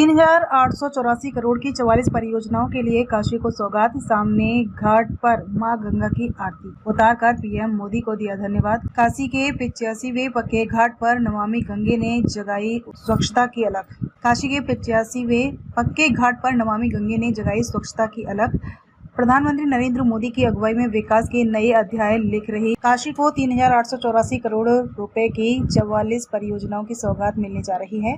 3,884 करोड़ की 44 परियोजनाओं के लिए काशी को सौगात। सामने घाट पर मां गंगा की आरती उतारकर पीएम मोदी को दिया धन्यवाद। काशी के 85वें पक्के घाट पर नमामि गंगे ने जगाई स्वच्छता की अलख। काशी के 85वें पक्के घाट पर नमामि गंगे ने जगाई स्वच्छता की अलख। प्रधानमंत्री नरेंद्र मोदी की अगुवाई में विकास के नए अध्याय लिख रही काशी को 3,884 करोड़ रुपए की 44 परियोजनाओं की सौगात मिलने जा रही है।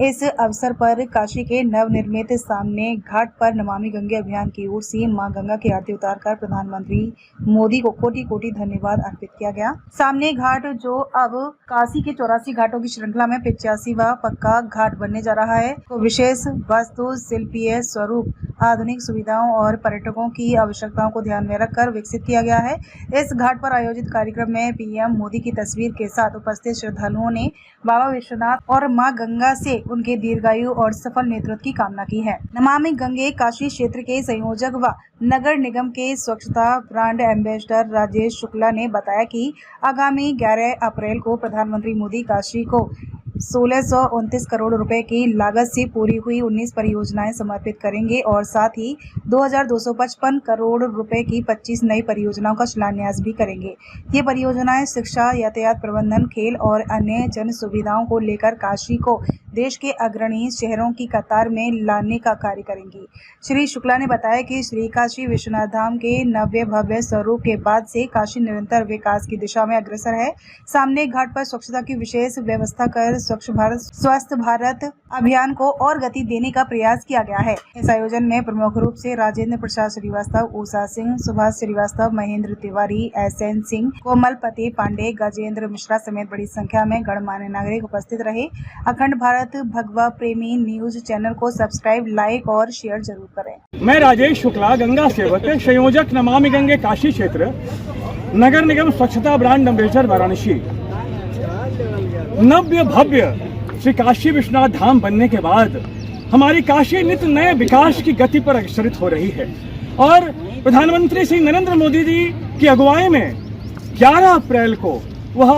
इस अवसर पर काशी के नवनिर्मित सामने घाट पर नमामि गंगे अभियान की ओर से मां गंगा की आरती उतारकर प्रधानमंत्री मोदी को कोटि कोटि धन्यवाद अर्पित किया गया। सामने घाट जो अब काशी के 84 घाटों की श्रृंखला में 85वां पक्का घाट बनने जा रहा है, तो विशेष वास्तु शिल्पीय स्वरूप, आधुनिक सुविधाओं और पर्यटकों की आवश्यकताओं को ध्यान में रखकर विकसित किया गया है। इस घाट पर आयोजित कार्यक्रम में पीएम मोदी की तस्वीर के साथ उपस्थित श्रद्धालुओं ने बाबा विश्वनाथ और मां गंगा से उनके दीर्घायु और सफल नेतृत्व की कामना की है। नमामि गंगे काशी क्षेत्र के संयोजक व नगर निगम के स्वच्छता ब्रांड एम्बेसडर राजेश शुक्ला ने बताया कि आगामी 11 अप्रैल को प्रधानमंत्री मोदी काशी को 1629 करोड़ रुपए की लागत से पूरी हुई 19 परियोजनाएं समर्पित करेंगे और साथ ही 2255 करोड़ रुपए की 25 नई परियोजनाओं का शिलान्यास भी करेंगे। ये परियोजनाएं शिक्षा, यातायात प्रबंधन, खेल और अन्य जन सुविधाओं को लेकर काशी को देश के अग्रणी शहरों की कतार में लाने का कार्य करेंगी। श्री शुक्ला ने बताया कि श्री काशी विश्वनाथ धाम के नव्य भव्य स्वरूप के बाद से काशी निरंतर विकास की दिशा में अग्रसर है। सामने घाट पर स्वच्छता की विशेष व्यवस्था कर स्वच्छ भारत स्वस्थ भारत अभियान को और गति देने का प्रयास किया गया है। इस आयोजन में प्रमुख रूप से राजेंद्र प्रसाद श्रीवास्तव, उषा सिंह, सुभाष श्रीवास्तव, महेंद्र तिवारी, एसएन सिंह, कोमलपति पांडे, गजेंद्र मिश्रा समेत बड़ी संख्या में गणमान्य नागरिक उपस्थित रहे। अखंड भारत भगवा प्रेमी न्यूज चैनल को सब्सक्राइब, लाइक और शेयर जरूर करें। मैं राजेश शुक्ला, गंगा सेवक, संयोजक नमामि गंगे काशी क्षेत्र, नगर निगम स्वच्छता ब्रांड एम्बेसडर वाराणसी। नव्य भव्य श्री काशी विश्वनाथ धाम बनने के बाद हमारी काशी नित्य नए विकास की गति पर अग्रसरित हो रही है और प्रधानमंत्री श्री नरेंद्र मोदी जी की अगुवाई में 11 अप्रैल को वह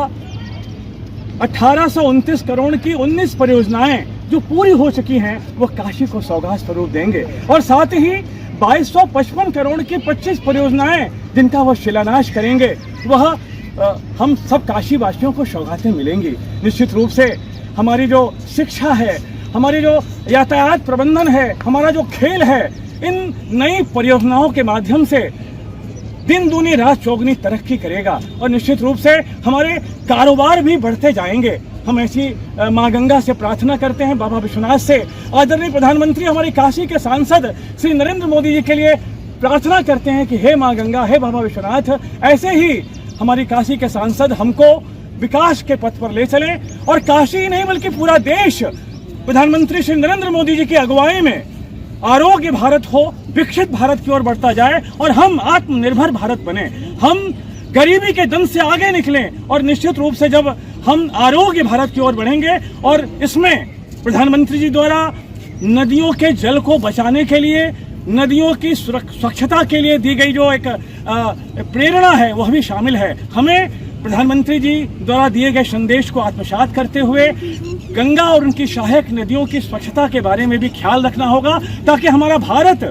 1829 करोड़ की 19 परियोजनाएं जो पूरी हो चुकी हैं वह काशी को सौगात स्वरूप देंगे और साथ ही 2255 करोड़ की 25 परियोजनाएं जिनका वह शिलान्यास करेंगे वह हम सब काशी वासियों को सौगातें मिलेंगी। निश्चित रूप से हमारी जो शिक्षा है, हमारी जो यातायात प्रबंधन है, हमारा जो खेल है, इन नई परियोजनाओं के माध्यम से दिन दूनी रात चौगनी तरक्की करेगा और निश्चित रूप से हमारे कारोबार भी बढ़ते जाएंगे। हम ऐसी मां गंगा से प्रार्थना करते हैं, बाबा विश्वनाथ से, आदरणीय प्रधानमंत्री हमारी काशी के सांसद श्री नरेंद्र मोदी जी के लिए प्रार्थना करते हैं कि हे मां गंगा, हे बाबा विश्वनाथ, ऐसे ही हमारी काशी के सांसद हमको विकास के पथ पर ले चले और काशी ही नहीं बल्कि पूरा देश प्रधानमंत्री श्री नरेंद्र मोदी जी की अगुवाई में आरोग्य भारत हो, विकसित भारत की ओर बढ़ता जाए और हम आत्मनिर्भर भारत बने, हम गरीबी के दंश से आगे निकलें और निश्चित रूप से जब हम आरोग्य भारत की ओर बढ़ेंगे और इसमें प्रधानमंत्री जी द्वारा नदियों के जल को बचाने के लिए, नदियों की स्वच्छता के लिए दी गई जो एक प्रेरणा है वह भी शामिल है। हमें प्रधानमंत्री जी द्वारा दिए गए संदेश को आत्मसात करते हुए गंगा और उनकी सहायक नदियों की स्वच्छता के बारे में भी ख्याल रखना होगा ताकि हमारा भारत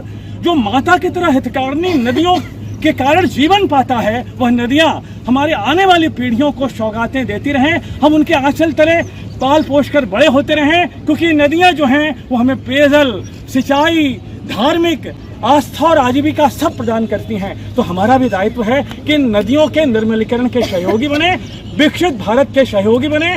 जो माता की तरह हितकारिणी नदियों के कारण जीवन पाता है वह नदियां हमारे आने वाली पीढ़ियों को सौगातें देती रहें, हम उनके आंचल तले पाल पोष कर बड़े होते रहें क्योंकि नदियां जो हैं वो हमें पेयजल, सिंचाई, धार्मिक आस्था और आजीविका सब प्रदान करती हैं। तो हमारा भी दायित्व है कि नदियों के निर्मलीकरण के सहयोगी बने, विकसित भारत के सहयोगी बने